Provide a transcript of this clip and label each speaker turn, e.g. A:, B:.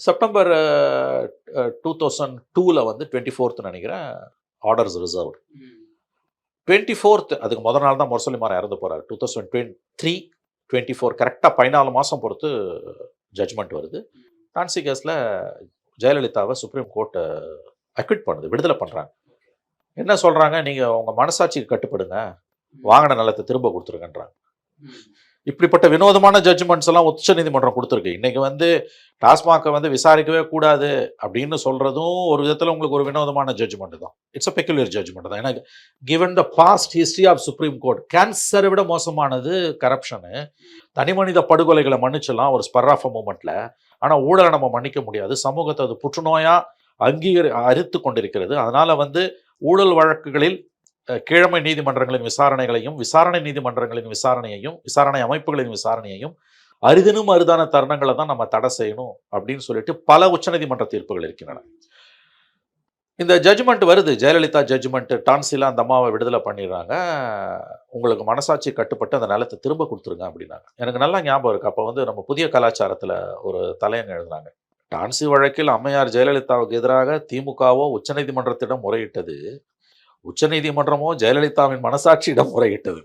A: September 2002ல வந்து 24th நினைக்கிறேன் orders reserved. 24th அதுக்கு முதல் நாள் தான் முரசொலிமாறன் இறந்து போகிறார். 2023-24 கரெக்டாக 14 மாதம் பொறுத்து ஜட்ஜ்மெண்ட் வருது. டான்சி கேஸில் ஜெயலலிதாவை சுப்ரீம் கோர்ட் அக்விட் பண்ணுது, விடுதலை பண்ணுறாங்க. என்ன சொல்கிறாங்க, நீங்கள் உங்கள் மனசாட்சிக்கு கட்டுப்படுங்க, வாங்கின நிலத்தை திரும்ப கொடுத்துருங்கன்றாங்க. இப்படிப்பட்ட வினோதமான ஜட்ஜ்மெண்ட்ஸ் எல்லாம் உச்ச நீதிமன்றம் கொடுத்துருக்கு. இன்னைக்கு வந்து டாஸ்மாகை வந்து விசாரிக்கவே கூடாது அப்படின்னு சொல்றதும் ஒரு விதத்தில் உங்களுக்கு ஒரு வினோதமான ஜட்ஜ்மெண்ட் தான். இட்ஸ் அ பெக்குலியர் ஜட்ஜ்மெண்ட் தான். எனக்கு given the past history of supreme court, கேன்சரை விட மோசமானது கரப்ஷனு. தனி மனித படுகொலைகளை மன்னிச்சலாம் ஒரு ஸ்பர் ஆஃப் அ மூமெண்ட்ல. ஆனால் ஊழலை நம்ம மன்னிக்க முடியாது. சமூகத்தை அது புற்றுநோயா அரித்து கொண்டிருக்கிறது. அதனால வந்து ஊழல் வழக்குகளில் கீழமை நீதிமன்றங்களின் விசாரணைகளையும், விசாரணை நீதிமன்றங்களின் விசாரணையையும், விசாரணை அமைப்புகளின் விசாரணையையும் அரிதினும் அரிதான தருணங்களை தான் நம்ம தடை செய்யணும் அப்படின்னு சொல்லிட்டு பல உச்சநீதிமன்ற தீர்ப்புகள் இருக்கின்றன. இந்த ஜட்ஜ்மெண்ட் வருது, ஜெயலலிதா ஜட்ஜ்மெண்ட். டான்சிலா அந்த அம்மாவை விடுதலை பண்ணிடுறாங்க. உங்களுக்கு மனசாட்சி கட்டுப்பட்டு அந்த நிலத்தை திரும்ப கொடுத்துருங்க அப்படின்னாங்க. எனக்கு நல்லா ஞாபகம் இருக்கு. அப்போ வந்து நம்ம புதிய கலாச்சாரத்தில் ஒரு தலையங்க எழுதுனாங்க. டான்சி வழக்கில் அம்மையார் ஜெயலலிதாவுக்கு எதிராக திமுகவோ உச்சநீதிமன்றத்திடம் முறையிட்டது, உச்சநீதிமன்றமோ ஜெயலலிதாவின் மனசாட்சியிடம் முறையிட்டது.